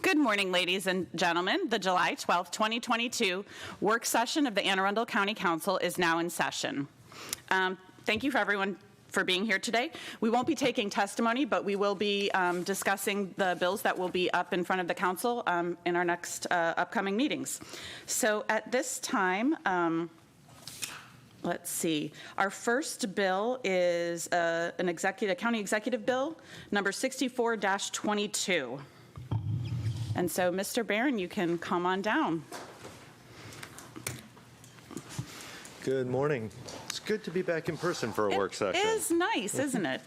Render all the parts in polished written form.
Good morning, ladies and gentlemen. The July 12th, 2022 work session of the Anne Arundel County Council is now in session. Thank you for everyone for being here today. We won't be taking testimony, but we will be discussing the bills that will be up in front of the council in our next upcoming meetings. So at this time, let's see. Our first bill is a county executive bill, number 64-22. And so, Mr. Barron, you can come on down. Good morning. It's good to be back in person for a work session. It is nice, isn't it?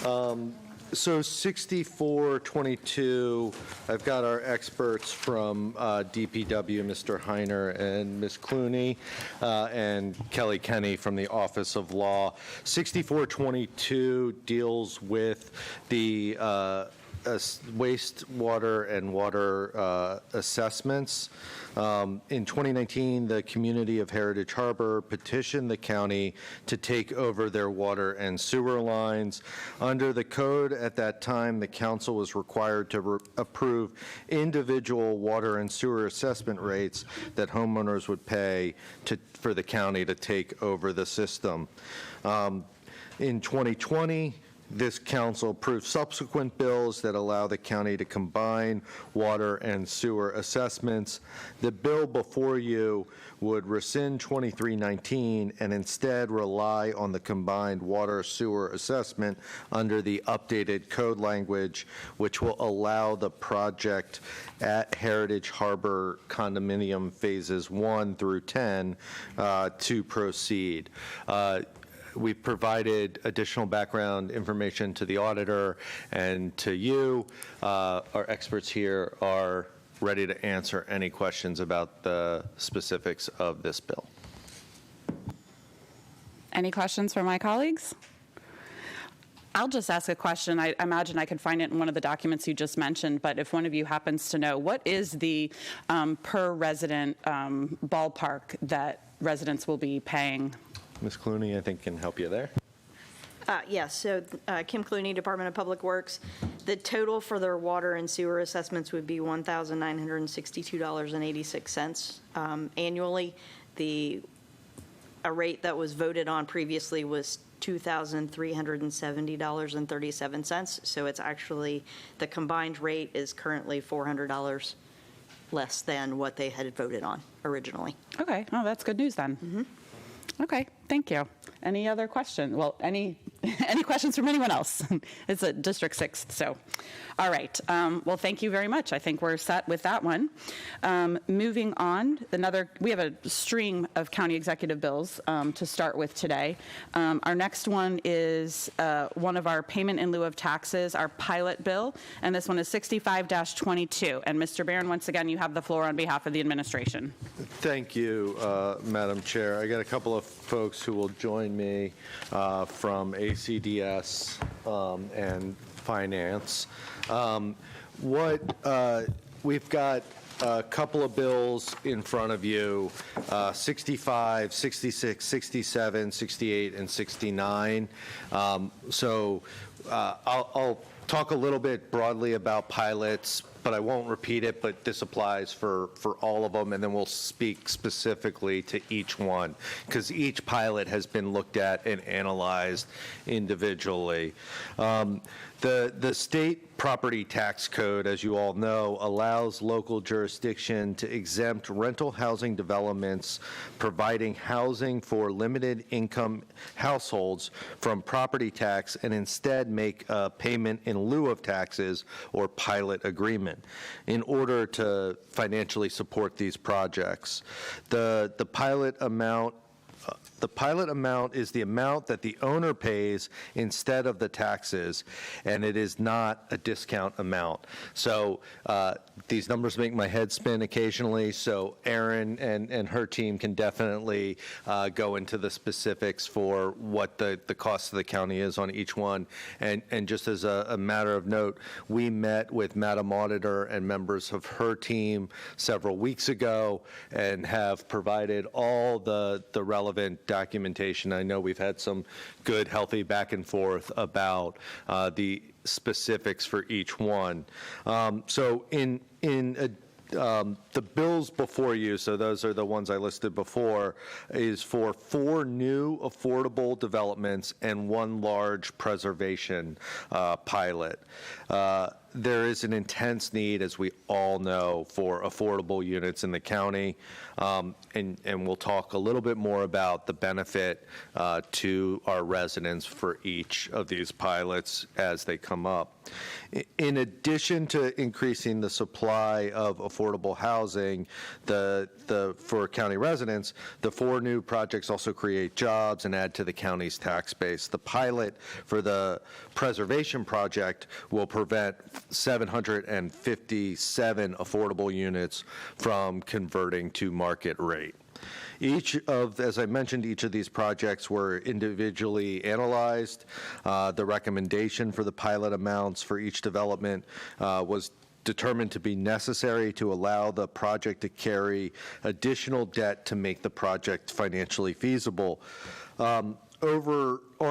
So 6422, I've got our experts from DPW, Mr. Heiner and Ms. Clooney, and Kelly Kenny from the Office of Law. 6422 deals with the wastewater and water assessments. In 2019, the community of Heritage Harbor petitioned the county to take over their water and sewer lines. Under the code at that time, the council was required to approve individual water and sewer assessment rates that homeowners would pay for the county to take over the system. In 2020, this council approved subsequent bills that allow the county to combine water and sewer assessments. The bill before you would rescind 2319 and instead rely on the combined water sewer assessment under the updated code language, which will allow the project at Heritage Harbor condominium phases 1 through 10 to proceed. We've provided additional background information to the auditor and to you. Our experts here are ready to answer any questions about the specifics of this bill. Any questions from my colleagues? I'll just ask a question. I imagine I could find it in one of the documents you just mentioned, but if one of you happens to know, what is the per resident ballpark that residents will be paying? Ms. Clooney, I think, can help you there. Yes, so Kim Clooney, Department of Public Works. The total for their water and sewer assessments would be $1,962.86 annually. A rate that was voted on previously was $2,370.37. So it's actually, the combined rate is currently $400 less than what they had voted on originally. Okay, oh, that's good news then. Mm-hmm. Okay, thank you. Any other questions? Well, any questions from anyone else? It's a District 6, so. All right, well, thank you very much. I think we're set with that one. Moving on, we have a string of county executive bills to start with today. Our next one is one of our payment in lieu of taxes, our pilot bill, and this one is 65-22. And Mr. Barron, once again, you have the floor on behalf of the administration. Thank you, Madam Chair. I got a couple of folks who will join me from ACDS and Finance. We've got a couple of bills in front of you, 65, 66, 67, 68, and 69. I'll talk a little bit broadly about pilots, but I won't repeat it, but this applies for all of them, and then we'll speak specifically to each one, because each pilot has been looked at and analyzed individually. The state property tax code, as you all know, allows local jurisdiction to exempt rental housing developments providing housing for limited income households from property tax and instead make a payment in lieu of taxes or pilot agreement in order to financially support these projects. The pilot amount is the amount that the owner pays instead of the taxes, and it is not a discount amount. So these numbers make my head spin occasionally, so Erin and her team can definitely go into the specifics for what the cost of the county is on each one. And just as a matter of note, we met with Madam Auditor and members of her team several weeks ago and have provided all the relevant documentation. I know we've had some good, healthy back and forth about the specifics for each one. So the bills before you, so those are the ones I listed before, is for 4 new affordable developments and 1 large preservation pilot. There is an intense need, as we all know, for affordable units in the county, and we'll talk a little bit more about the benefit to our residents for each of these pilots as they come up. In addition to increasing the supply of affordable housing for county residents, the 4 new projects also create jobs and add to the county's tax base. The pilot for the preservation project will prevent 757 affordable units from converting to market rate. As I mentioned, each of these projects were individually analyzed. The recommendation for the pilot amounts for each development was determined to be necessary to allow the project to carry additional debt to make the project financially feasible. On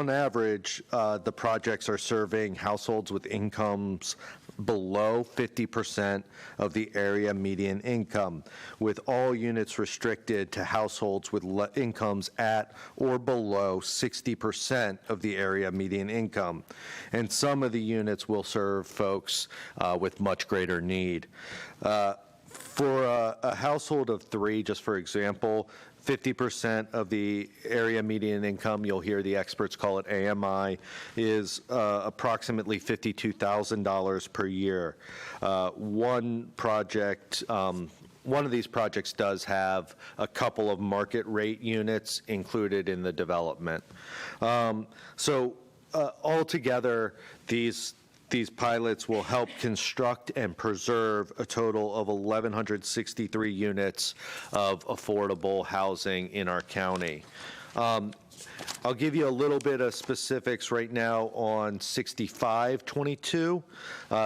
average, the projects are serving households with incomes below 50% of the area median income, with all units restricted to households with incomes at or below 60% of the area median income. And some of the units will serve folks with much greater need. For a household of 3, just for example, 50% of the area median income, you'll hear the experts call it AMI, is approximately $52,000 per year. One of these projects does have a couple of market rate units included in the development. Altogether, these pilots will help construct and preserve a total of 1,163 units of affordable housing in our county. I'll give you a little bit of specifics right now on 6522.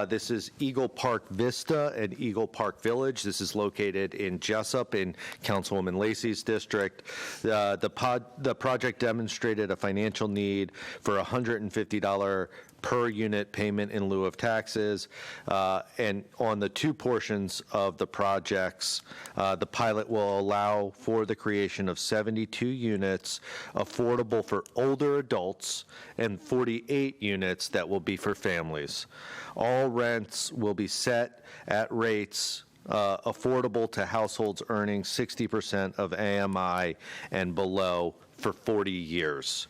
This is Eagle Park Vista and Eagle Park Village. This is located in Jessup in Councilwoman Lacey's district. The project demonstrated a financial need for $150 per unit payment in lieu of taxes. And on the 2 portions of the projects, the pilot will allow for the creation of 72 units affordable for older adults and 48 units that will be for families. All rents will be set at rates affordable to households earning 60% of AMI and below for 40 years.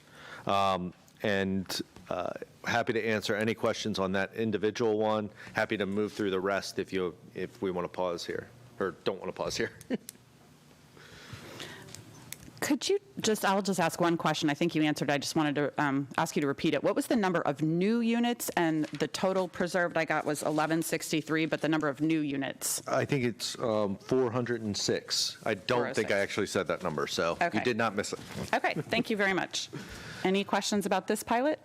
Happy to answer any questions on that individual one. Happy to move through the rest if we want to pause here, or don't want to pause here. Could you I'll just ask one question. I think you answered. I just wanted to ask you to repeat it. What was the number of new units, and the total preserved I got was 1163, but the number of new units? I think it's 406. I don't think I actually said that number, so Okay. You did not miss it. Okay, thank you very much. Any questions about this pilot?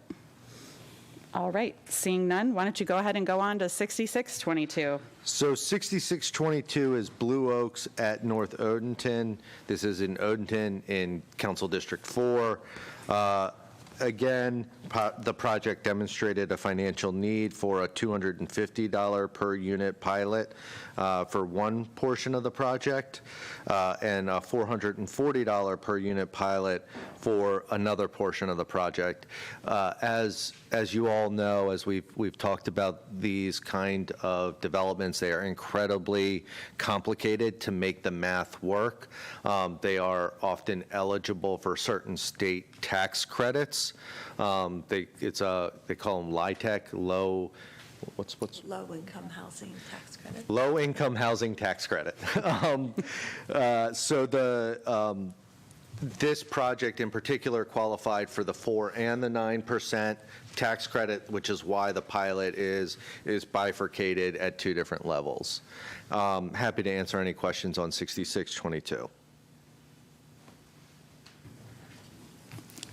All right, seeing none, why don't you go ahead and go on to 6622? So 6622 is Blue Oaks at North Odenton. This is in Odenton in Council District 4. Again, the project demonstrated a financial need for a $250 per unit pilot for one portion of the project, and a $440 per unit pilot for another portion of the project. As you all know, as we've talked about these kind of developments, they are incredibly complicated to make the math work. They are often eligible for certain state tax credits. They call them LIHTC, Low-income housing tax credit. Low-income housing tax credit. This project in particular qualified for the 4 and the 9% tax credit, which is why the pilot is bifurcated at 2 different levels. Happy to answer any questions on 6622.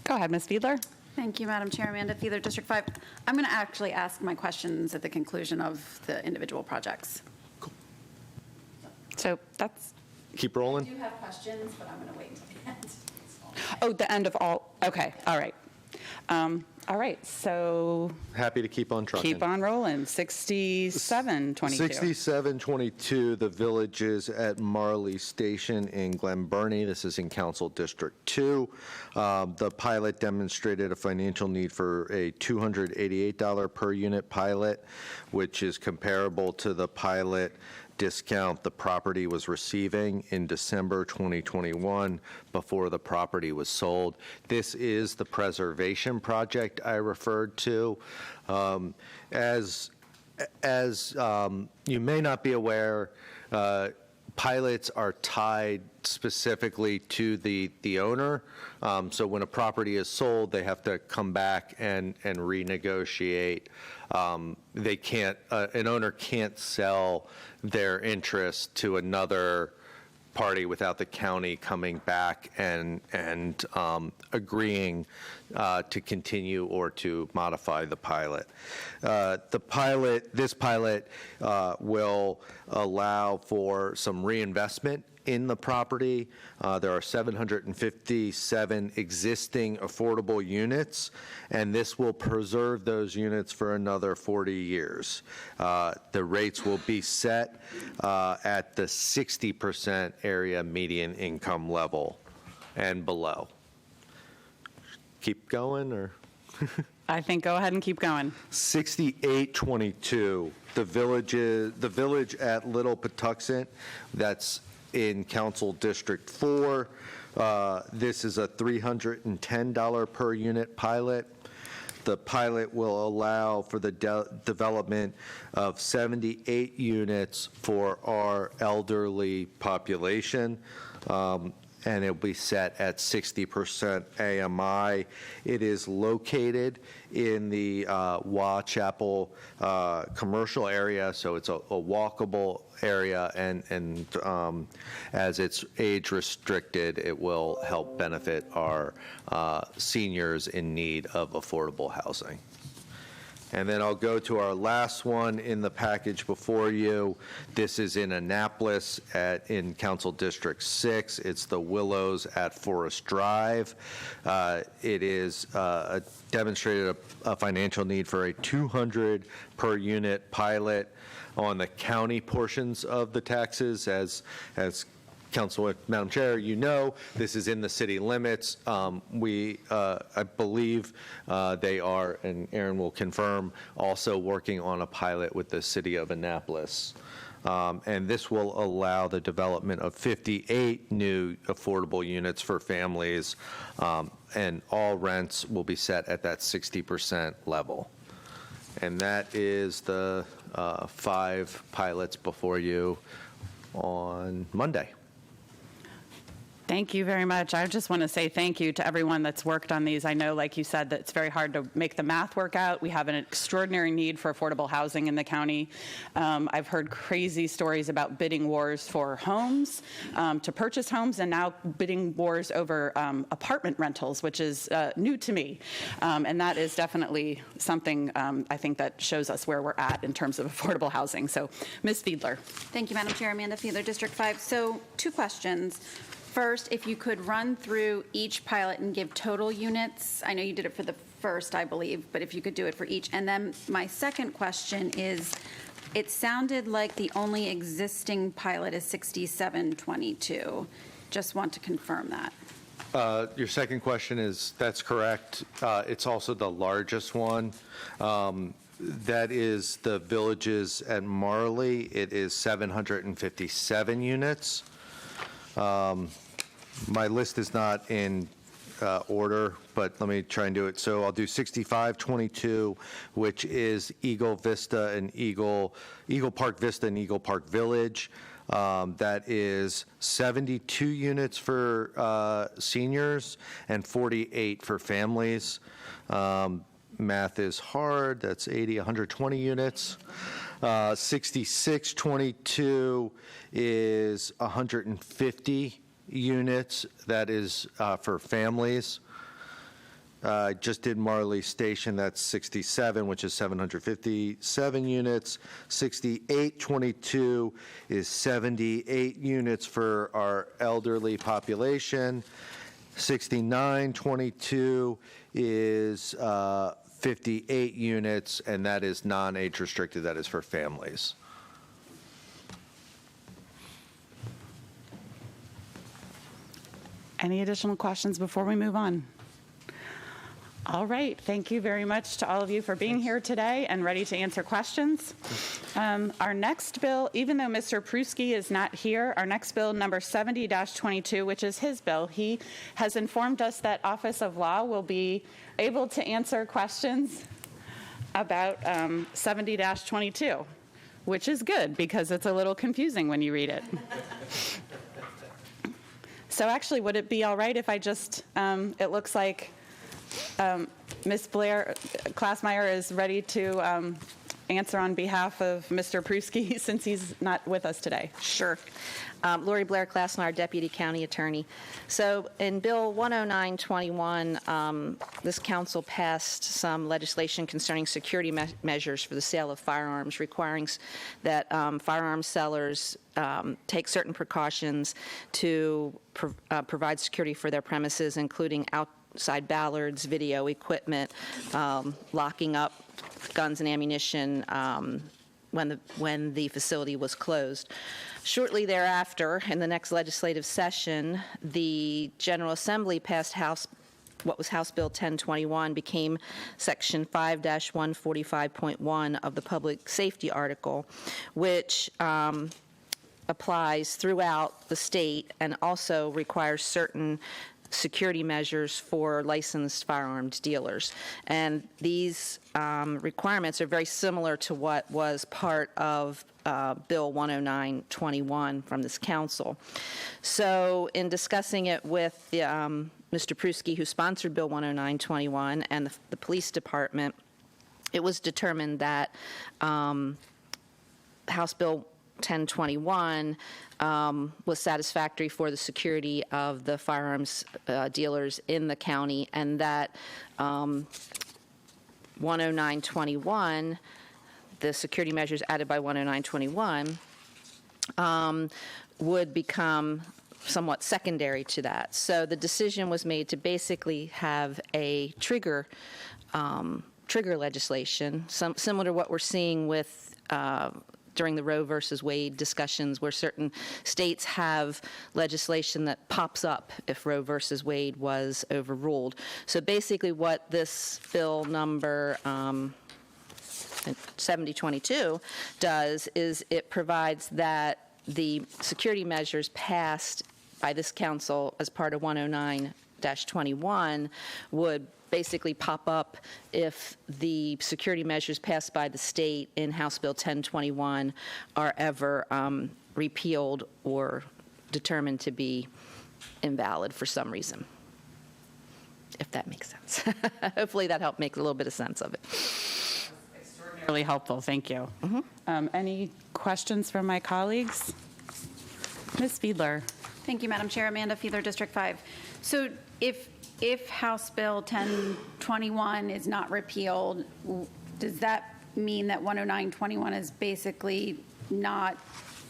Go ahead, Ms. Fiedler. Thank you, Madam Chair. Amanda Fiedler, District 5. I'm going to actually ask my questions at the conclusion of the individual projects. So that's, Keep rolling. I do have questions, but I'm going to wait until the end. oh, the end of all, okay, all right. All right, so Happy to keep on trucking. keep on rolling. 6722. 6722, the Villages at Marley Station in Glen Burnie. This is in Council District 2. The pilot demonstrated a financial need for a $288 per unit pilot, which is comparable to the pilot discount the property was receiving in December 2021 before the property was sold. This is the preservation project I referred to. As you may not be aware, pilots are tied specifically to the owner. So when a property is sold, they have to come back and renegotiate. They can't, an owner can't sell their interest to another party without the county coming back and agreeing to continue or to modify the pilot. This pilot will allow for some reinvestment in the property. There are 757 existing affordable units, and this will preserve those units for another 40 years. The rates will be set at the 60% area median income level and below. Keep going, or? I think go ahead and keep going. 6822, the village at Little Patuxent, that's in Council District 4. This is a $310 per unit pilot. The pilot will allow for the development of 78 units for our elderly population, and it'll be set at 60% AMI. It is located in the Wa Chapel commercial area, so it's a walkable area, and as it's age restricted, it will help benefit our seniors in need of affordable housing. And then I'll go to our last one in the package before you. This is in Annapolis in Council District 6. It's the Willows at Forest Drive. It is demonstrated a financial need for a 200 per unit pilot on the county portions of the taxes. As Madam Chair, you know, this is in the city limits. I believe they are, and Aaron will confirm, also working on a pilot with the city of Annapolis. And this will allow the development of 58 new affordable units for families, and all rents will be set at that 60% level. And that is the 5 pilots before you on Monday. Thank you very much. I just want to say thank you to everyone that's worked on these. I know, like you said, that it's very hard to make the math work out. We have an extraordinary need for affordable housing in the county. I've heard crazy stories about bidding wars for homes, to purchase homes, and now bidding wars over apartment rentals, which is new to me. And that is definitely something I think that shows us where we're at in terms of affordable housing. So, Ms. Fiedler. Thank you, Madam Chair. Amanda Fiedler, District 5. So 2 questions. First, if you could run through each pilot and give total units. I know you did it for the first, I believe, but if you could do it for each. And then my second question is, it sounded like the only existing pilot is 6722. Just want to confirm that. Your second question that's correct. It's also the largest one. That is the Villages at Marley. It is 757 units. My list is not in order, but let me try and do it. So I'll do 6522, which is Eagle Vista and Eagle Park Vista and Eagle Park Village. That is 72 units for seniors and 48 for families. Math is hard. That's 80, 120 units. 6622 is 150 units. That is for families. Just did Marley Station. That's 67, which is 757 units. 6822 is 78 units for our elderly population. 6922 is 58 units, and that is non-age restricted, that is for families. Any additional questions before we move on? All right, thank you very much to all of you for being here today and ready to answer questions. Our next bill, even though Mr. Pruski is not here, our next bill, number 70-22, which is his bill, he has informed us that Office of Law will be able to answer questions about 70-22, which is good because it's a little confusing when you read it. So actually, would it be all right if I just, it looks like Ms. Blair Klassmeyer is ready to answer on behalf of Mr. Pruski since he's not with us today. Sure. Lori Blair Klassmeyer, Deputy County Attorney. So in Bill 10921, this council passed some legislation concerning security measures for the sale of firearms, requiring that firearms sellers take certain precautions to provide security for their premises, including outside ballards, video equipment, locking up guns and ammunition when the facility was closed. Shortly thereafter, in the next legislative session, the General Assembly passed what was House Bill 1021, became Section 5-145.1 of the Public Safety Article, which applies throughout the state and also requires certain security measures for licensed firearms dealers. And these requirements are very similar to what was part of Bill 10921 from this council. So in discussing it with Mr. Pruski, who sponsored Bill 10921, and the police department, it was determined that House Bill 1021 was satisfactory for the security of the firearms dealers in the county, and that 10921, the security measures added by 10921, would become somewhat secondary to that. So the decision was made to basically have a trigger legislation, similar to what we're seeing with during the Roe versus Wade discussions, where certain states have legislation that pops up if Roe versus Wade was overruled. So basically what this bill number 7022 does is it provides that the security measures passed by this council as part of 109-21 would basically pop up if the security measures passed by the state in House Bill 1021 are ever repealed or determined to be invalid for some reason, if that makes sense. Hopefully that helped make a little bit of sense of it. Extraordinarily helpful, thank you. Any questions from my colleagues? Ms. Fiedler. Thank you, Madam Chair. Amanda Fiedler, District 5. So if House Bill 1021 is not repealed, does that mean that 10921 is basically not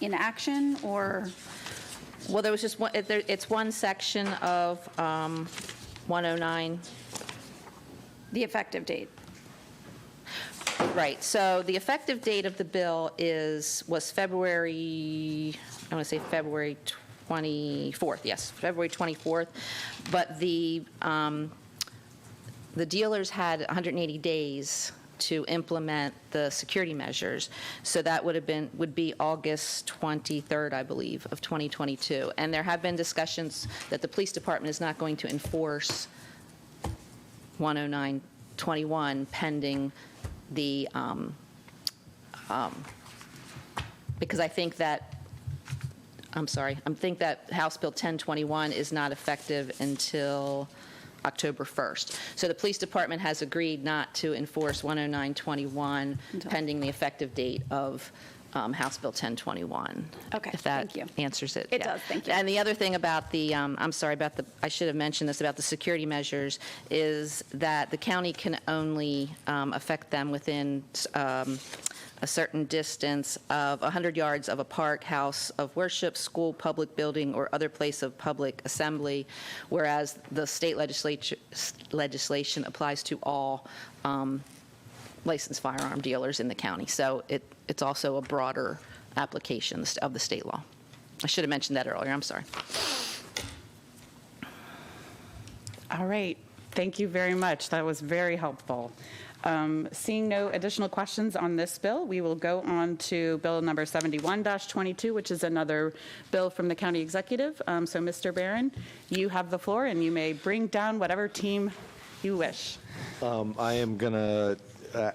in action, or? Well, there was just one, it's one section of 109. The effective date. Right. So the effective date of the bill was February, I want to say February 24th, yes, February 24th. But the dealers had 180 days to implement the security measures. So that would be August 23rd, I believe, of 2022. And there have been discussions that the police department is not going to enforce 10921 pending the, because I think that House Bill 1021 is not effective until October 1st. So the police department has agreed not to enforce 10921 pending the effective date of House Bill 1021. Okay, If that thank you. answers it. It yeah. does, thank you. And the other thing about the, I'm sorry, about the, I should have mentioned this, about the security measures, is that the county can only affect them within a certain distance of 100 yards of a park, house of worship, school, public building, or other place of public assembly, whereas the state legislation applies to all licensed firearm dealers in the county. So it's also a broader application of the state law. I should have mentioned that earlier. I'm sorry. All right, thank you very much. That was very helpful. Seeing no additional questions on this bill, we will go on to Bill number 71-22, which is another bill from the county executive. So, Mr. Barron, you have the floor, and you may bring down whatever team you wish. I am going to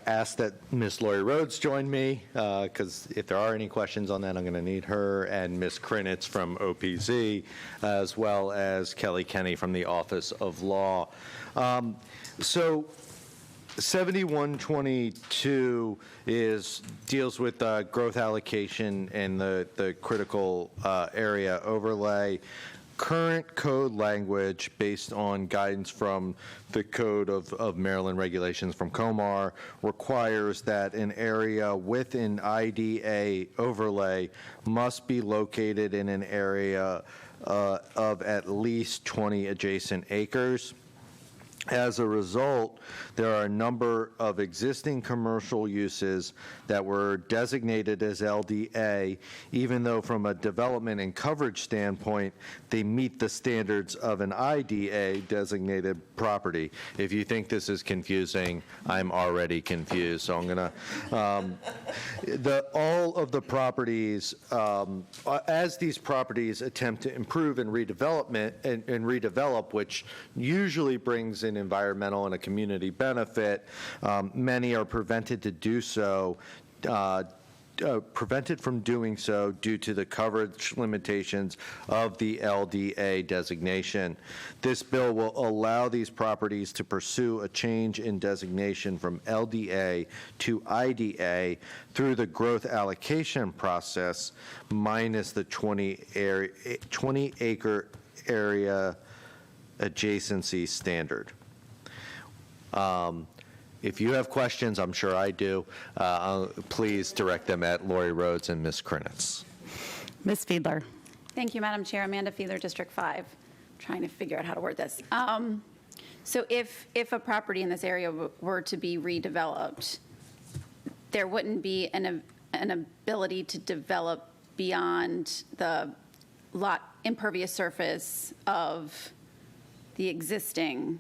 ask that Ms. Lori Rhodes join me, because if there are any questions on that, I'm going to need her, and Ms. Krinitz from OPZ, as well as Kelly Kenny from the Office of Law. So 7122 deals with growth allocation and the critical area overlay. Current code language, based on guidance from the Code of Maryland Regulations from COMAR, requires that an area with an IDA overlay must be located in an area of at least 20 adjacent acres. As a result, there are a number of existing commercial uses that were designated as LDA, even though from a development and coverage standpoint, they meet the standards of an IDA designated property. If you think this is confusing, I'm already confused, so I'm going to, all of the properties, as these properties attempt to improve and redevelopment and redevelop, which usually brings in environmental and a community benefit, many are prevented to do so, prevented from doing so due to the coverage limitations of the LDA designation. This bill will allow these properties to pursue a change in designation from LDA to IDA through the growth allocation process minus the 20-acre area adjacency standard. If you have questions, I'm sure I do, please direct them at Lori Rhodes and Ms. Krinitz. Ms. Fiedler. Thank you, Madam Chair. Amanda Fiedler, District 5. Trying to figure out how to word this. So if a property in this area were to be redeveloped, there wouldn't be an ability to develop beyond the lot impervious surface of the existing.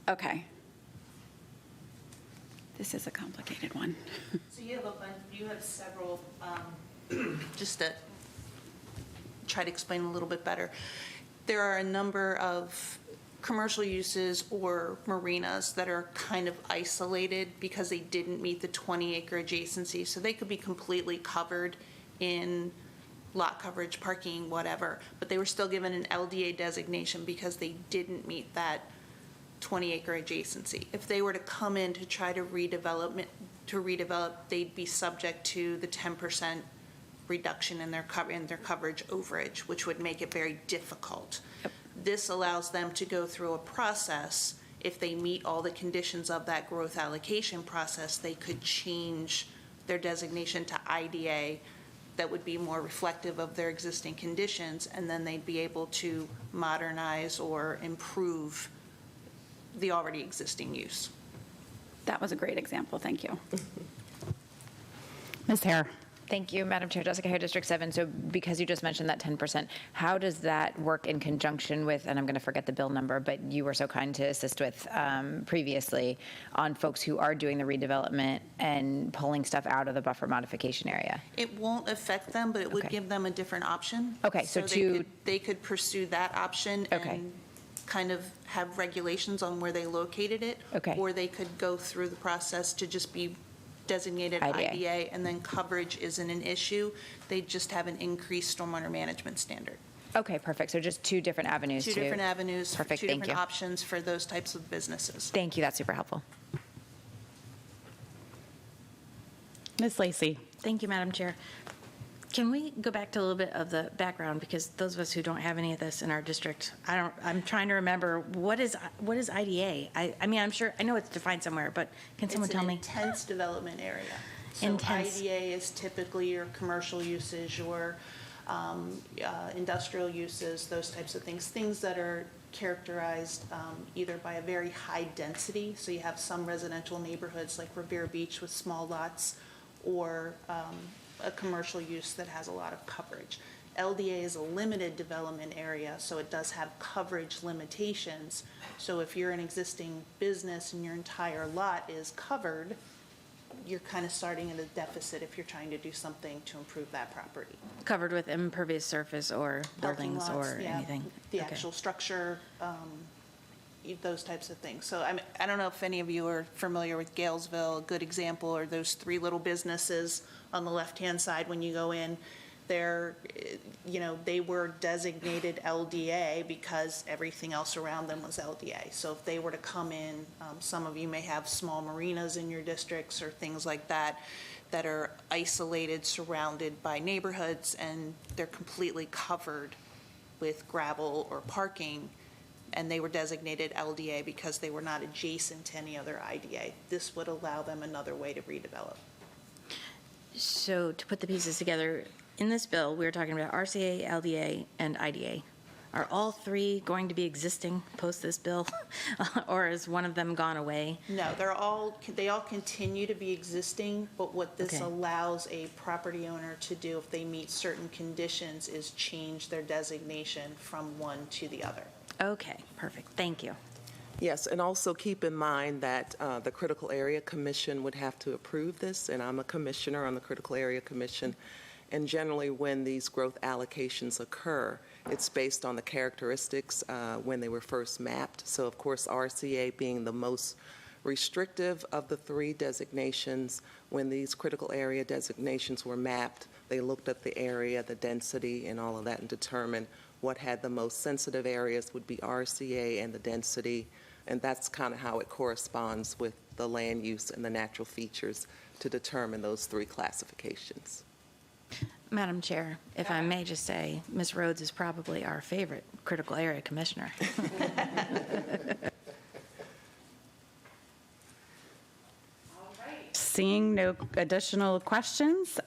Okay. This is a complicated one. So you have several, just to try to explain a little bit better, there are a number of commercial uses or marinas that are kind of isolated because they didn't meet the 20-acre adjacency. So they could be completely covered in lot coverage, parking, whatever, but they were still given an LDA designation because they didn't meet that 20-acre adjacency. If they were to come in to try to redevelop, they'd be subject to the 10% reduction in their coverage overage, which would make it very difficult. Yep. This allows them to go through a process. If they meet all the conditions of that growth allocation process, they could change their designation to IDA that would be more reflective of their existing conditions, and then they'd be able to modernize or improve the already existing use. That was a great example. Thank you. Ms. Hare. Thank you, Madam Chair. Jessica Hare, District 7. So because you just mentioned that 10%, how does that work in conjunction with, and I'm going to forget the bill number, but you were so kind to assist with previously, on folks who are doing the redevelopment and pulling stuff out of the buffer modification area? It won't affect them, but it would Okay. give them a different option. Okay, so to- they could pursue that option Okay. and kind of have regulations on where they located it. Okay. Or they could go through the process to just be designated IDA. IDA, and then coverage isn't an issue. They just have an increased stormwater management standard. Okay, perfect. So just two different avenues. Two different avenues, Perfect, two thank different you. options for those types of businesses. Thank you. That's super helpful. Ms. Lacy? Thank you, Madam Chair. Can we go back to a little bit of the background, because those of us who don't have any of this in our district, I'm trying to remember, what is IDA? I mean, I'm sure, I know it's defined somewhere, but can someone tell me? It's an intense development area. So Intense. IDA is typically your commercial uses, your industrial uses, those types of things that are characterized either by a very high density, so you have some residential neighborhoods like Revere Beach with small lots, or a commercial use that has a lot of coverage. LDA is a limited development area, so it does have coverage limitations. So if you're an existing business and your entire lot is covered, you're kind of starting at a deficit if you're trying to do something to improve that property. Covered with impervious surface or Parking buildings lots, or yeah, anything? The Okay. actual structure, those types of things. So I don't know if any of you are familiar with Galesville. A good example are those three little businesses on the left-hand side when you go in. They're, they were designated LDA because everything else around them was LDA. So if they were to come in, some of you may have small marinas in your districts or things like that that are isolated, surrounded by neighborhoods, and they're completely covered with gravel or parking, and they were designated LDA because they were not adjacent to any other IDA. This would allow them another way to redevelop. So to put the pieces together, in this bill, we were talking about RCA, LDA, and IDA. Are all three going to be existing post this bill, or is one of them gone away? No, they all continue to be existing, but what this Okay. allows a property owner to do if they meet certain conditions is change their designation from one to the other. Okay, perfect. Thank you. Yes, and also keep in mind that the Critical Area Commission would have to approve this, and I'm a commissioner on the Critical Area Commission. And generally, when these growth allocations occur, it's based on the characteristics when they were first mapped. So, of course, RCA being the most restrictive of the three designations, when these critical area designations were mapped, they looked at the area, the density, and all of that, and determined what had the most sensitive areas would be RCA and the density. And that's kind of how it corresponds with the land use and the natural features to determine those three classifications. Madam Chair, if I may just say, Ms. Rhodes is probably our favorite critical area commissioner. Seeing no additional questions,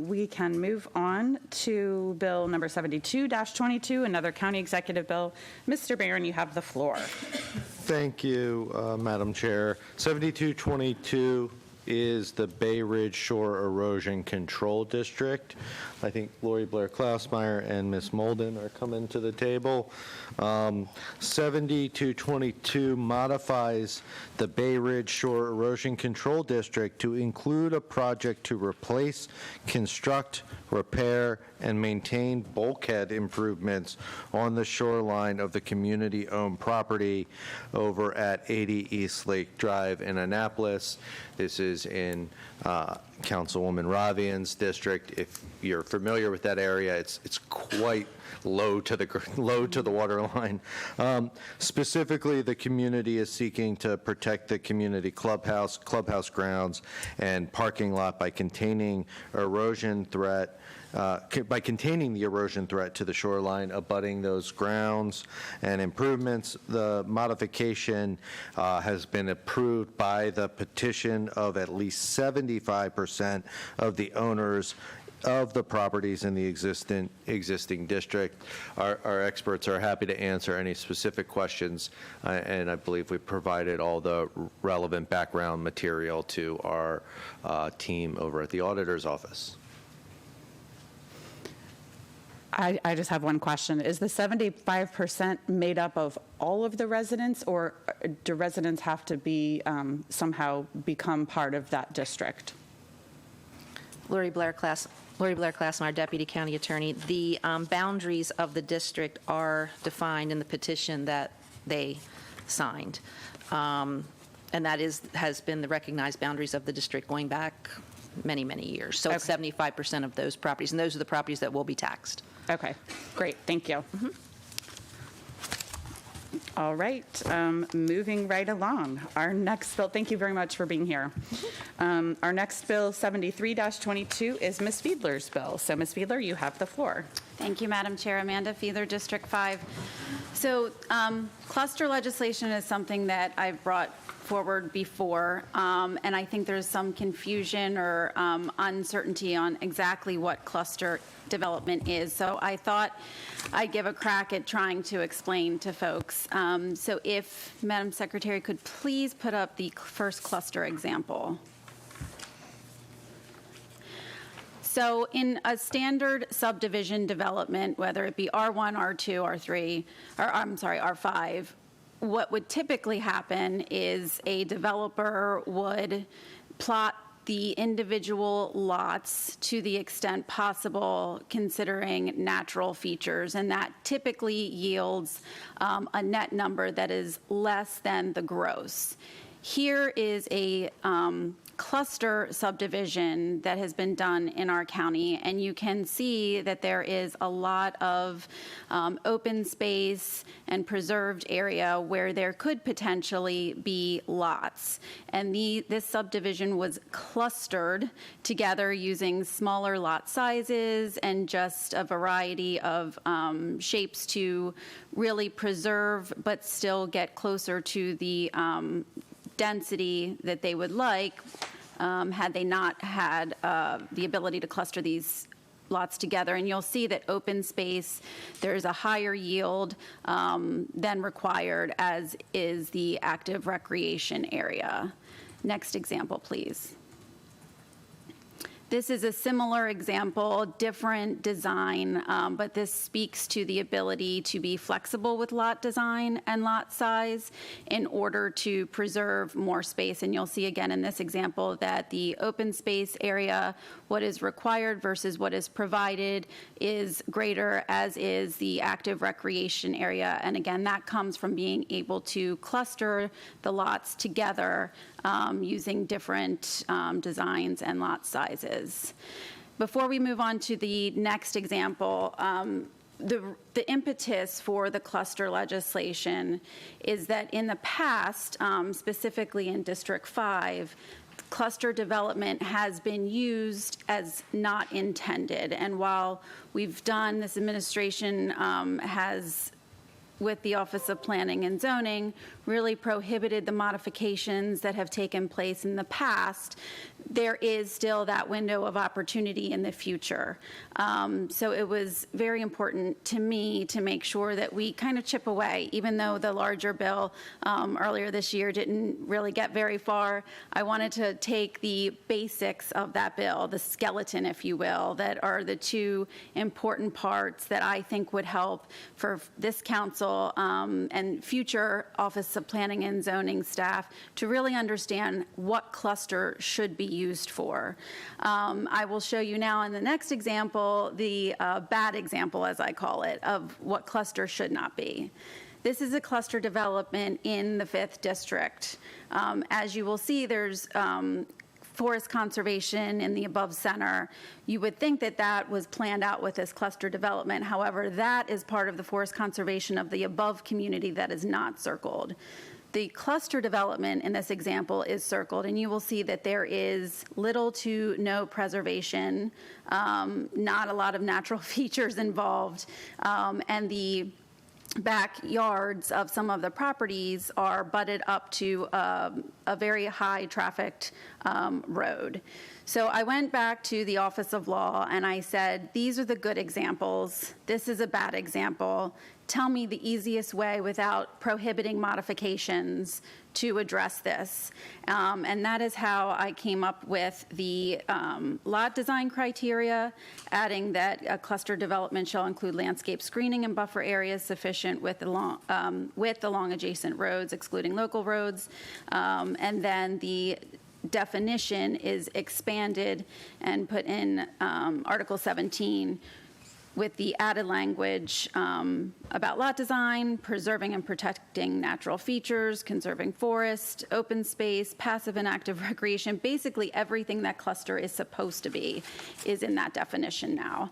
we can move on to Bill number 72-22, another county executive bill. Mr. Barron, you have the floor. Thank you, Madam Chair. 7222 is the Bay Ridge Shore Erosion Control District. I think Lori Blair Klausmeyer and Ms. Molden are coming to the table. 7222 modifies the Bay Ridge Shore Erosion Control District to include a project to replace, construct, repair, and maintain bulkhead improvements on the shoreline of the community-owned property over at 80 East Lake Drive in Annapolis. This is in Councilwoman Ravian's district. If you're familiar with that area, it's quite low to the water line. Specifically, the community is seeking to protect the community clubhouse grounds, and parking lot by containing the erosion threat to the shoreline abutting those grounds and improvements. The modification has been approved by the petition of at least 75% of the owners of the properties in the existing district. Our experts are happy to answer any specific questions, and I believe we provided all the relevant background material to our team over at the auditor's office. I just have one question. Is the 75% made up of all of the residents, or do residents have to be somehow become part of that district? Lori Blair Klausmeyer, Deputy County Attorney. The boundaries of the district are defined in the petition that they signed. And that has been the recognized boundaries of the district going back many, many years. So it's 75% of those properties, and those are the properties that will be taxed. Okay, great, thank you. All right, moving right along. Our next bill, thank you very much for being here. Our next bill, 73-22, is Ms. Fiedler's bill. So Ms. Fiedler, you have the floor. Thank you, Madam Chair. Amanda Fiedler, District 5. So cluster legislation is something that I've brought forward before, and I think there's some confusion or uncertainty on exactly what cluster development is. So I thought I'd give a crack at trying to explain to folks. So if Madam Secretary could please put up the first cluster example. So in a standard subdivision development, whether it be R1, R2, R3, or I'm sorry, R5, what would typically happen is a developer would plot the individual lots to the extent possible, considering natural features, and that typically yields a net number that is less than the gross. Here is a cluster subdivision that has been done in our county, and you can see that there is a lot of open space and preserved area where there could potentially be lots. And this subdivision was clustered together using smaller lot sizes and just a variety of shapes to really preserve but still get closer to the density that they would like had they not had the ability to cluster these lots together. And you'll see that open space, there's a higher yield than required, as is the active recreation area. Next example, please. This is a similar example, different design, but this speaks to the ability to be flexible with lot design and lot size in order to preserve more space. And you'll see again in this example that the open space area, what is required versus what is provided, is greater, as is the active recreation area. And again, that comes from being able to cluster the lots together using different designs and lot sizes. Before we move on to the next example, the impetus for the cluster legislation is that in the past, specifically in District 5, cluster development has been used as not intended. And while we've done, this administration has, with the Office of Planning and Zoning, really prohibited the modifications that have taken place in the past, there is still that window of opportunity in the future. So it was very important to me to make sure that we kind of chip away, even though the larger bill earlier this year didn't really get very far. I wanted to take the basics of that bill, the skeleton, if you will, that are the two important parts that I think would help for this council and future Office of Planning and Zoning staff to really understand what cluster should be used for. I will show you now in the next example the bad example, as I call it, of what cluster should not be. This is a cluster development in the 5th District. As you will see, there's forest conservation in the above center. You would think that that was planned out with this cluster development. However, that is part of the forest conservation of the above community that is not circled. The cluster development in this example is circled, and you will see that there is little to no preservation, not a lot of natural features involved, and the backyards of some of the properties are butted up to a very high trafficked road. So I went back to the Office of Law and I said, these are the good examples. This is a bad example. Tell me the easiest way without prohibiting modifications to address this. And that is how I came up with the lot design criteria, adding that a cluster development shall include landscape screening and buffer areas sufficient with along adjacent roads, excluding local roads. And then the definition is expanded and put in Article 17 with the added language about lot design, preserving and protecting natural features, conserving forest, open space, passive and active recreation. Basically, everything that cluster is supposed to be is in that definition now.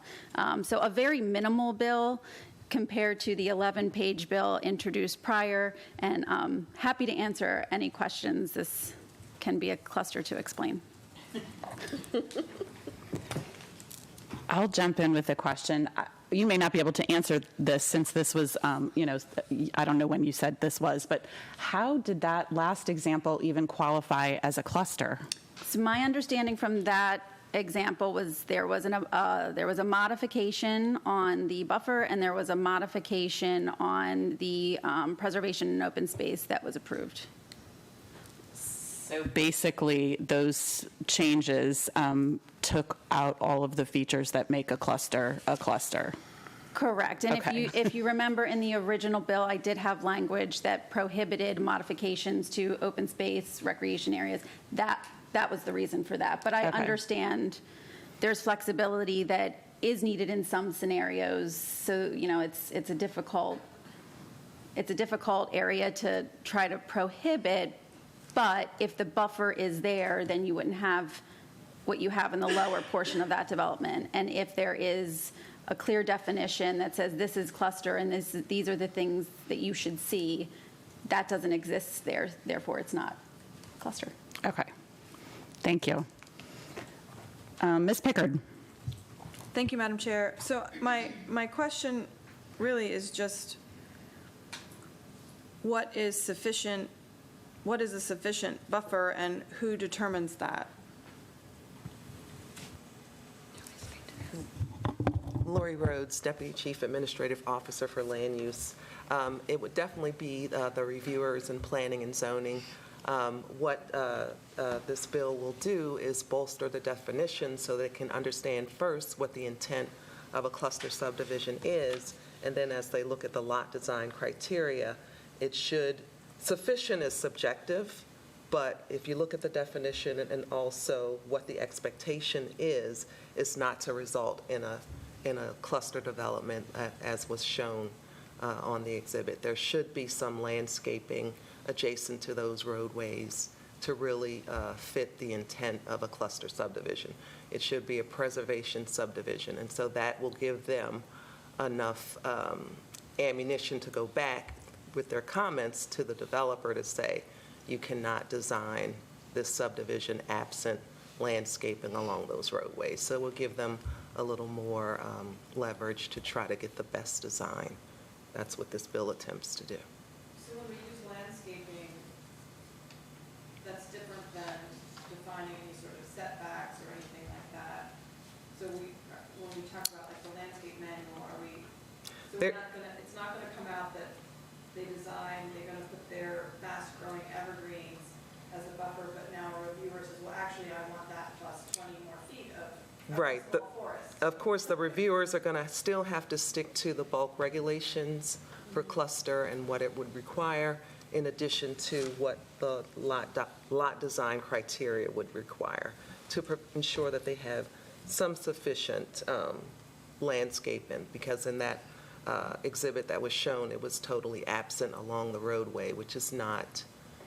So a very minimal bill. compared to the 11-page bill introduced prior, and happy to answer any questions. This can be a cluster to explain. I'll jump in with a question. You may not be able to answer this since this was, I don't know when you said this was, but how did that last example even qualify as a cluster? So my understanding from that example was there was a modification on the buffer, and there was a modification on the preservation and open space that was approved. So basically, those changes took out all of the features that make a cluster a cluster. Correct. And Okay. if you remember in the original bill, I did have language that prohibited modifications to open space, recreation areas. That was the reason for that. But I Okay. understand there's flexibility that is needed in some scenarios. So, it's a difficult area to try to prohibit. But if the buffer is there, then you wouldn't have what you have in the lower portion of that development. And if there is a clear definition that says this is cluster and these are the things that you should see, that doesn't exist there, therefore it's not cluster. Okay. Thank you. Ms. Pickard. Thank you, Madam Chair. So my question really is just, what is a sufficient buffer, and who determines that? Lori Rhodes, Deputy Chief Administrative Officer for Land Use. It would definitely be the reviewers in planning and zoning. What this bill will do is bolster the definition so they can understand first what the intent of a cluster subdivision is, and then as they look at the lot design criteria, it should, sufficient is subjective, but if you look at the definition and also what the expectation is not to result in a cluster development as was shown on the exhibit. There should be some landscaping adjacent to those roadways to really fit the intent of a cluster subdivision. It should be a preservation subdivision, and so that will give them enough ammunition to go back with their comments to the developer to say, you cannot design this subdivision absent landscaping along those roadways. So we'll give them a little more leverage to try to get the best design. That's what this bill attempts to do. So when we use landscaping, that's different than defining any sort of setbacks or anything like that. So when we talk about like the landscape manual, it's not gonna come out that they're gonna put their fast-growing evergreens as a buffer, but now a reviewer says, well, actually, I want that plus 20 more feet of Right. small forest. Of course, the reviewers are going to still have to stick to the bulk regulations for cluster and what it would require, in addition to what the lot design criteria would require to ensure that they have some sufficient landscaping, because in that exhibit that was shown, it was totally absent along the roadway, which is not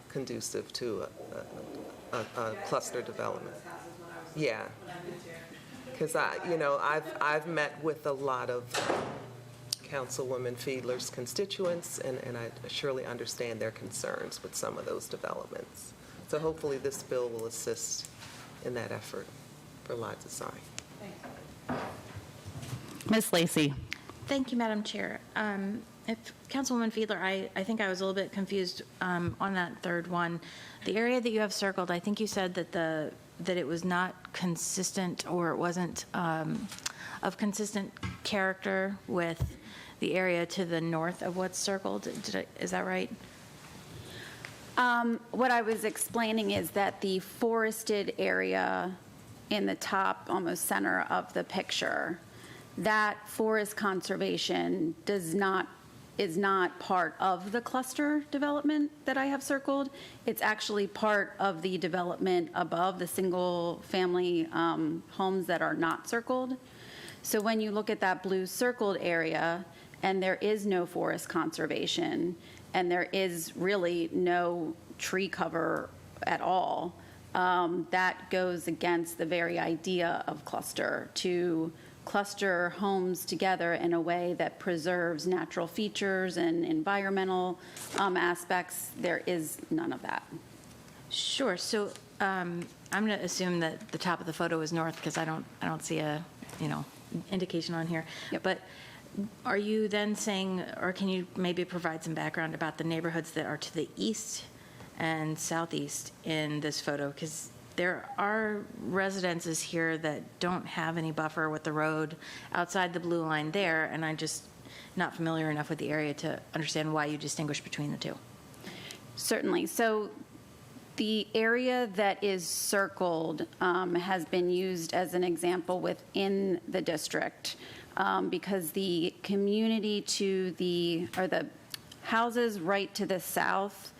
conducive to a cluster development. Yeah. Because I've met with a lot of Councilwoman Fiedler's constituents, and I surely understand their concerns with some of those developments. So hopefully this bill will assist in that effort for lot design. Ms. Lacey. Thank you, Madam Chair. If Councilwoman Fiedler, I think I was a little bit confused on that third one. The area that you have circled, I think you said that it was not consistent, or it wasn't of consistent character with the area to the north of what's circled. Is that right? What I was explaining is that the forested area in the top, almost center of the picture, that forest conservation is not part of the cluster development that I have circled. It's actually part of the development above the single-family homes that are not circled. So when you look at that blue circled area, and there is no forest conservation, and there is really no tree cover at all, that goes against the very idea of cluster, to cluster homes together in a way that preserves natural features and environmental aspects. There is none of that. Sure, so I'm going to assume that the top of the photo is north, because I don't see a, indication on here. Yep. But are you then saying, or can you maybe provide some background about the neighborhoods that are to the east and southeast in this photo? Because there are residences here that don't have any buffer with the road outside the blue line there, and I'm just not familiar enough with the area to understand why you distinguish between the two. Certainly. So the area that is circled has been used as an example within the district because the community to the houses right to the south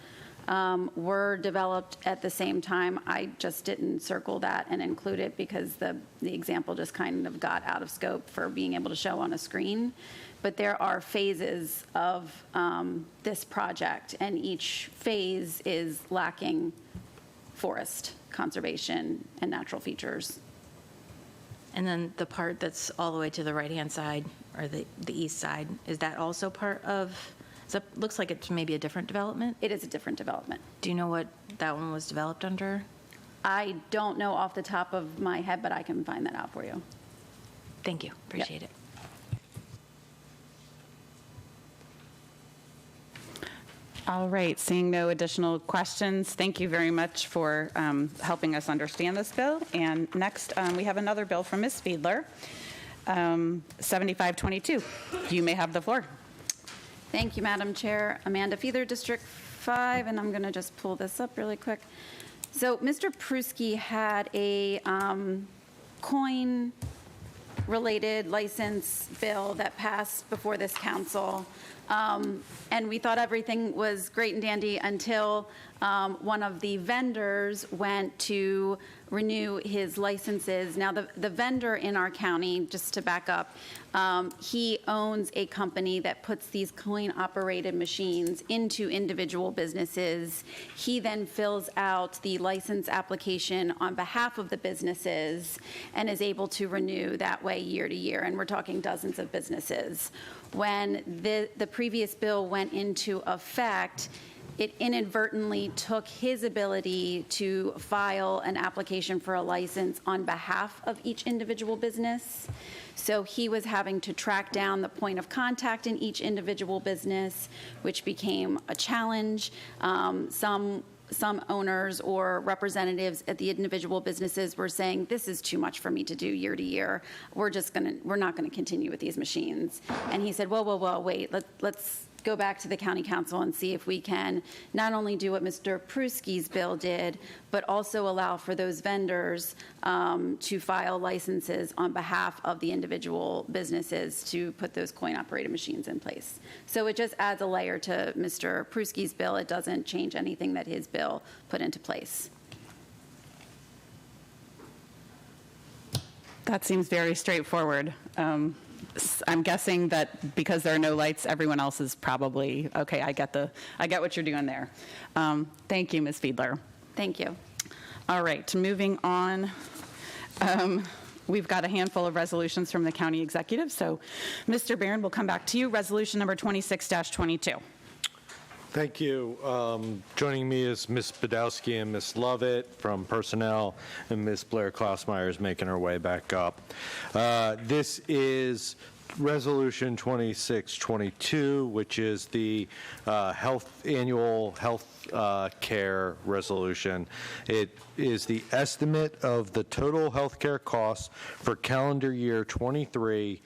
were developed at the same time. I just didn't circle that and include it because the example just kind of got out of scope for being able to show on a screen. But there are phases of this project, and each phase is lacking forest conservation and natural features. And then the part that's all the way to the right-hand side, or the east side, is that also part of, so it looks like it's maybe a different development? It is a different development. Do you know what that one was developed under? I don't know off the top of my head, but I can find that out for you. Thank you, appreciate it. All right, seeing no additional questions, thank you very much for helping us understand this bill. And next, we have another bill from Ms. Fiedler, 7522. You may have the floor. Thank you, Madam Chair. Amanda Fiedler, District 5, and I'm going to just pull this up really quick. So Mr. Pruski had a coin-related license bill that passed before this council. And we thought everything was great and dandy until one of the vendors went to renew his licenses. Now, the vendor in our county, just to back up, he owns a company that puts these coin-operated machines into individual businesses. He then fills out the license application on behalf of the businesses and is able to renew that way year to year, and we're talking dozens of businesses. When the previous bill went into effect, it inadvertently took his ability to file an application for a license on behalf of each individual business. So he was having to track down the point of contact in each individual business, which became a challenge. Some owners or representatives at the individual businesses were saying, this is too much for me to do year to year. We're not gonna continue with these machines. And he said, well, wait, let's go back to the county council and see if we can not only do what Mr. Pruski's bill did, but also allow for those vendors to file licenses on behalf of the individual businesses to put those coin-operated machines in place. So it just adds a layer to Mr. Pruski's bill. It doesn't change anything that his bill put into place. That seems very straightforward. I'm guessing that because there are no lights, everyone else is probably, okay, I get what you're doing there. Thank you, Ms. Fiedler. Thank you. All right, moving on. We've got a handful of resolutions from the county executive. So, Mr. Barron, we'll come back to you. Resolution number 26-22. Thank you. Joining me is Ms. Badowski and Ms. Lovett from Personnel, and Ms. Blair Klausmeyer is making her way back up. This is Resolution 2622, which is the annual health care resolution. It is the estimate of the total health care costs for calendar year 23,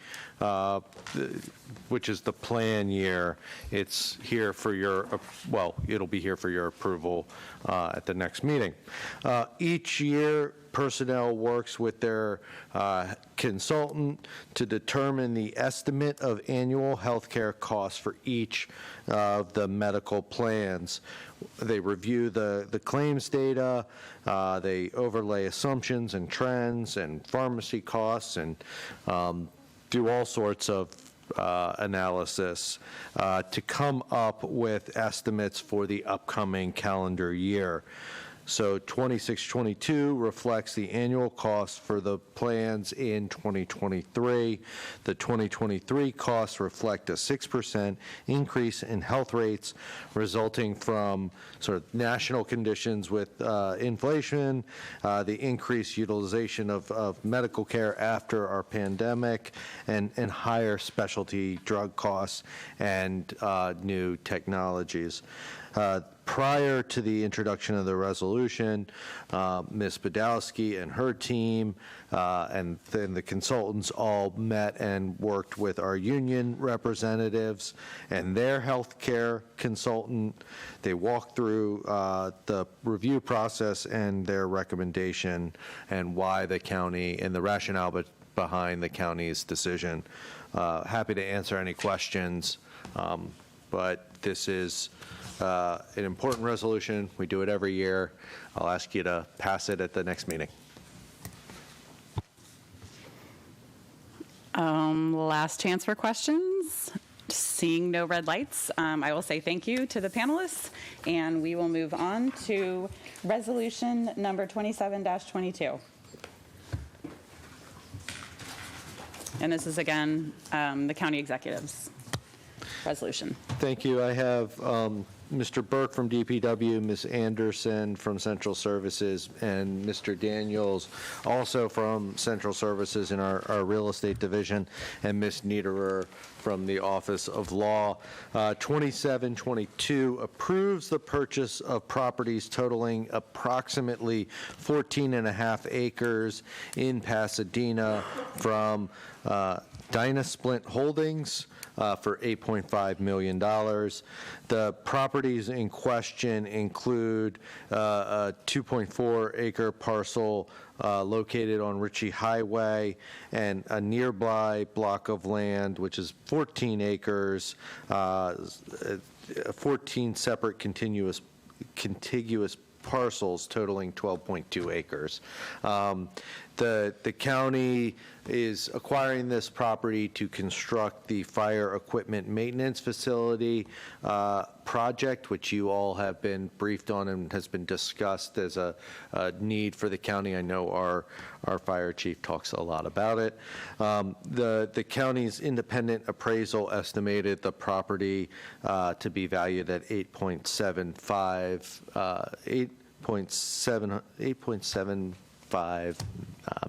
which is the plan year. It's here for your, it'll be here for your approval at the next meeting. Each year, Personnel works with their consultant to determine the estimate of annual health care costs for each of the medical plans. They review the claims data, they overlay assumptions and trends and pharmacy costs, and do all sorts of analysis to come up with estimates for the upcoming calendar year. So 2622 reflects the annual cost for the plans in 2023. The 2023 costs reflect a 6% increase in health rates resulting from sort of national conditions with inflation, the increased utilization of medical care after our pandemic, and higher specialty drug costs and new technologies. Prior to the introduction of the resolution, Ms. Badowski and her team and then the consultants all met and worked with our union representatives and their healthcare consultant. They walked through the review process and their recommendation and why the county and the rationale behind the county's decision. Happy to answer any questions, but this is an important resolution. We do it every year. I'll ask you to pass it at the next meeting. Last chance for questions. Seeing no red lights, I will say thank you to the panelists, and we will move on to resolution number 27-22. And this is again the county executive's resolution. Thank you. I have Mr. Burke from DPW, Ms. Anderson from Central Services, and Mr. Daniels also from Central Services in our real estate division, and Ms. Niederer from the Office of Law. 2722 approves the purchase of properties totaling approximately 14.5 acres in Pasadena from Dynasplint Holdings for $8.5 million. The properties in question include a 2.4 acre parcel located on Ritchie Highway and a nearby block of land, which is 14 acres, 14 separate contiguous parcels totaling 12.2 acres. The county is acquiring this property to construct the fire equipment maintenance facility project, which you all have been briefed on and has been discussed as a need for the county. I know our fire chief talks a lot about it. The county's independent appraisal estimated the property to be valued at $8.75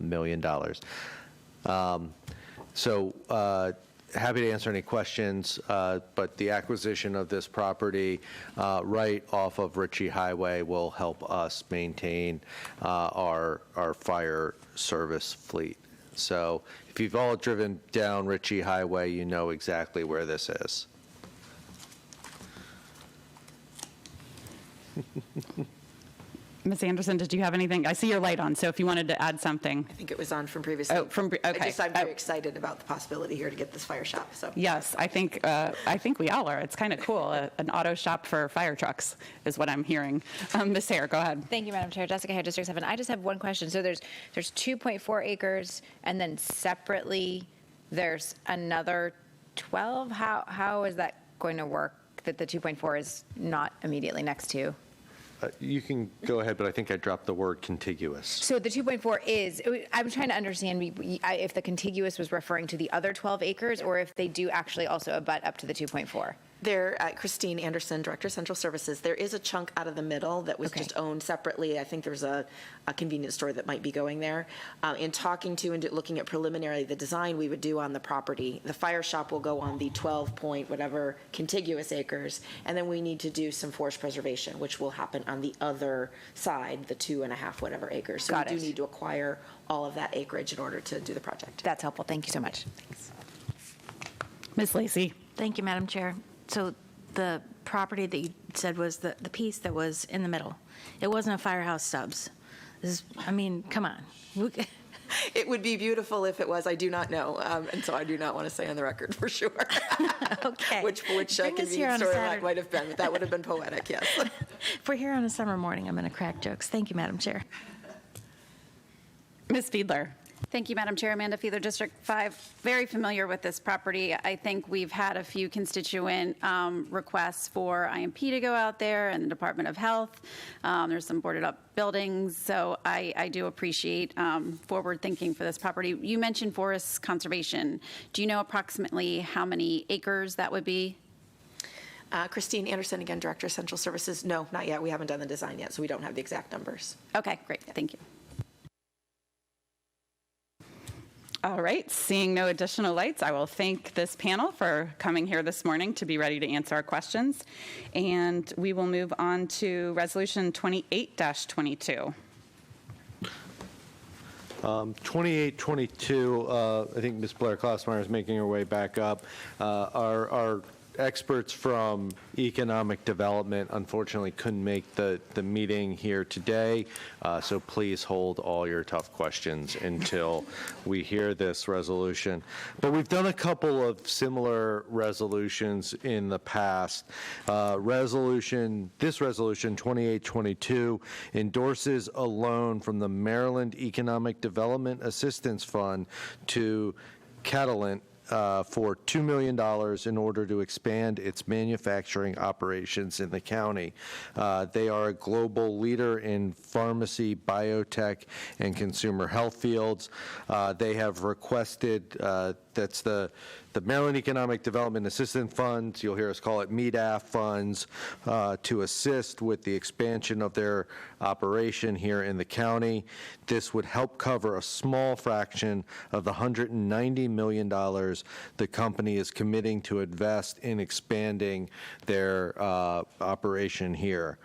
million. So happy to answer any questions, but the acquisition of this property right off of Ritchie Highway will help us maintain our fire service fleet. So if you've all driven down Ritchie Highway, you know exactly where this is. Ms. Anderson, did you have anything? I see your light on, so if you wanted to add something. I think it was on from previously. Oh, okay. I'm very excited about the possibility here to get this fire shop. So Yes, I think we all are. It's kind of cool. An auto shop for fire trucks is what I'm hearing. Ms. Hare, go ahead. Thank you, Madam Chair. Jessica Hare, District 7. I just have one question. So there's 2.4 acres, and then separately there's another 12. How is that going to work? That the 2.4 is not immediately next to? You can go ahead, but I think I dropped the word contiguous. So the 2.4 is, I'm trying to understand if the contiguous was referring to the other 12 acres or if they do actually also abut up to the 2.4. there, Christine Anderson, Director of Central Services, there is a chunk out of the middle that was just owned separately. I think there's a convenience store that might be going there. In talking to and looking at preliminarily the design we would do on the property, the fire shop will go on the 12 point whatever contiguous acres, and then we need to do some forest preservation, which will happen on the other side, the 2.5 whatever acres. So Got we it. do need to acquire all of that acreage in order to do the project. That's helpful. Thank you so much. Ms. Lacey. Thank you, Madam Chair. So the property that you said was the piece that was in the middle. It wasn't a Firehouse Subs. This is, I mean, come on. It would be beautiful if it was. I do not know, and so I do not want to say on the record for sure. Okay. Which Bring us here convenience on a store Saturday. that might have been, but that would have been poetic, yes. If we're here on a summer morning, I'm going to crack jokes. Thank you, Madam Chair. Ms. Fiedler. Thank you, Madam Chair. Amanda Fiedler, District 5. Very familiar with this property. I think we've had a few constituent requests for IMP to go out there and the Department of Health. There's some boarded up buildings, so I do appreciate forward thinking for this property. You mentioned forest conservation. Do you know approximately how many acres that would be? Christine Anderson, again, Director of Central Services. No, not yet. We haven't done the design yet, so we don't have the exact numbers. Okay, great. Thank you. All right, seeing no additional lights, I will thank this panel for coming here this morning to be ready to answer our questions. And we will move on to Resolution 28-22. 2822, I think Ms. Blair Klausmeyer is making her way back up. Our experts from economic development unfortunately couldn't make the meeting here today, so please hold all your tough questions until we hear this resolution. But we've done a couple of similar resolutions in the past. This resolution 2822 endorses a loan from the Maryland Economic Development Assistance Fund to Catalent for $2 million in order to expand its manufacturing operations in the county. They are a global leader in pharmacy, biotech, and consumer health fields. They have requested, that's the Maryland Economic Development Assistance Funds, you'll hear us call it MEDAF funds, to assist with the expansion of their operation here in the county. This would help cover a small fraction of the $190 million the company is committing to invest in expanding their operation here.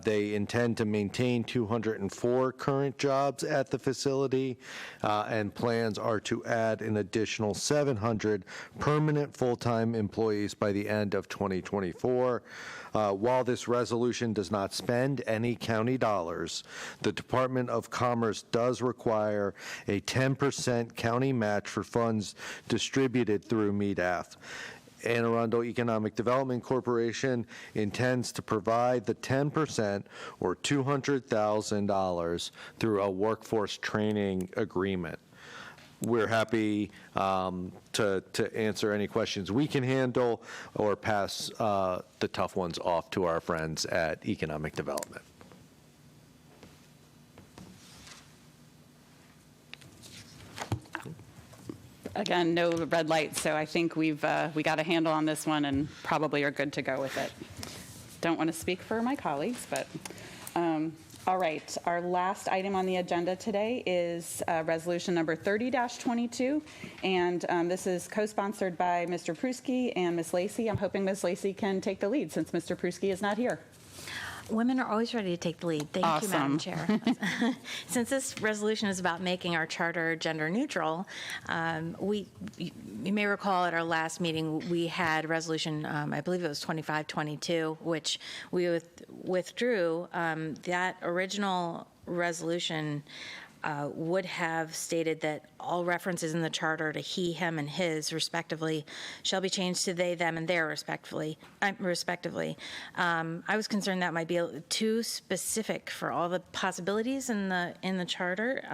They intend to maintain 204 current jobs at the facility, and plans are to add an additional 700 permanent full-time employees by the end of 2024. While this resolution does not spend any county dollars, the Department of Commerce does require a 10% county match for funds distributed through MEDAF. Anne Arundel Economic Development Corporation intends to provide the 10% or $200,000 through a workforce training agreement. We're happy to answer any questions we can handle or pass the tough ones off to our friends at Economic Development. Again, no red lights, so I think we got a handle on this one and probably are good to go with it. Don't want to speak for my colleagues, but all right. Our last item on the agenda today is resolution number 30-22, and this is co-sponsored by Mr. Pruski and Ms. Lacey. I'm hoping Ms. Lacey can take the lead since Mr. Pruski is not here. Women are always ready to take the lead. Thank you, Madam Chair. Since this resolution is about making our charter gender neutral, you may recall at our last meeting we had resolution, I believe it was 2522, which we withdrew. That original resolution would have stated that all references in the charter to he, him, and his, respectively, shall be changed to they, them, and their, respectively. I was concerned that might be too specific for all the possibilities in the charter,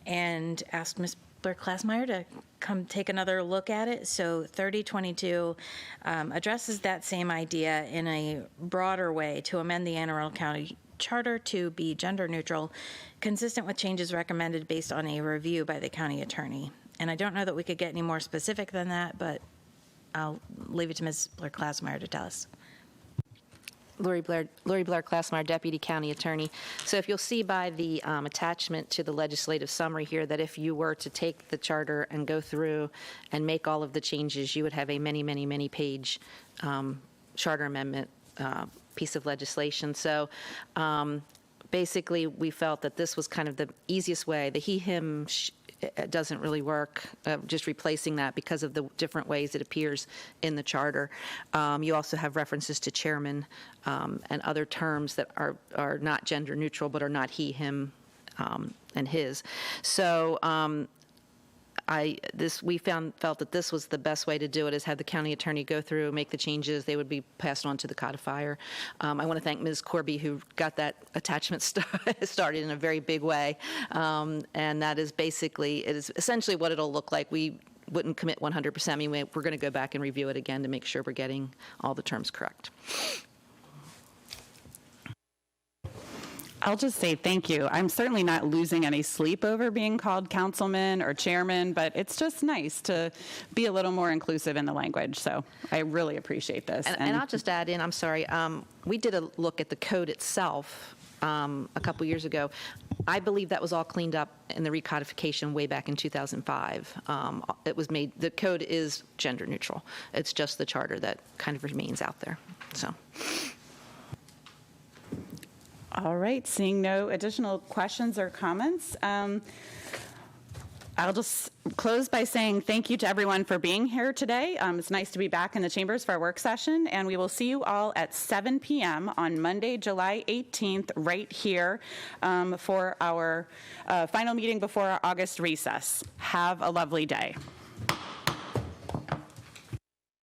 and asked Ms. Blair Klausmeyer to come take another look at it. So 3022 addresses that same idea in a broader way to amend the Anne Arundel County Charter to be gender neutral, consistent with changes recommended based on a review by the county attorney. And I don't know that we could get any more specific than that, but I'll leave it to Ms. Blair Klausmeyer to tell us. Lori Blair Klausmeyer, Deputy County Attorney. So if you'll see by the attachment to the legislative summary here that if you were to take the charter and go through and make all of the changes, you would have a many, many, many page charter amendment piece of legislation. So basically, we felt that this was kind of the easiest way. The he, him doesn't really work, just replacing that because of the different ways it appears in the charter. You also have references to chairman and other terms that are not gender neutral but are not he, him, and his. So we felt that this was the best way to do it, is have the county attorney go through, make the changes. They would be passed on to the codifier. I want to thank Ms. Corby, who got that attachment started in a very big way. And that is basically, it is essentially what it'll look like. We wouldn't commit 100%. I mean, we're going to go back and review it again to make sure we're getting all the terms correct. I'll just say thank you. I'm certainly not losing any sleep over being called councilman or chairman, but it's just nice to be a little more inclusive in the language. So I really appreciate this. And I'll just add in, I'm sorry, we did a look at the code itself a couple years ago. I believe that was all cleaned up in the recodification way back in 2005. It was made, the code is gender neutral. It's just the charter that kind of remains out there, so. All right, seeing no additional questions or comments, I'll just close by saying thank you to everyone for being here today. It's nice to be back in the chambers for our work session, and we will see you all at 7 p.m. on Monday, July 18th, right here for our final meeting before our August recess. Have a lovely day.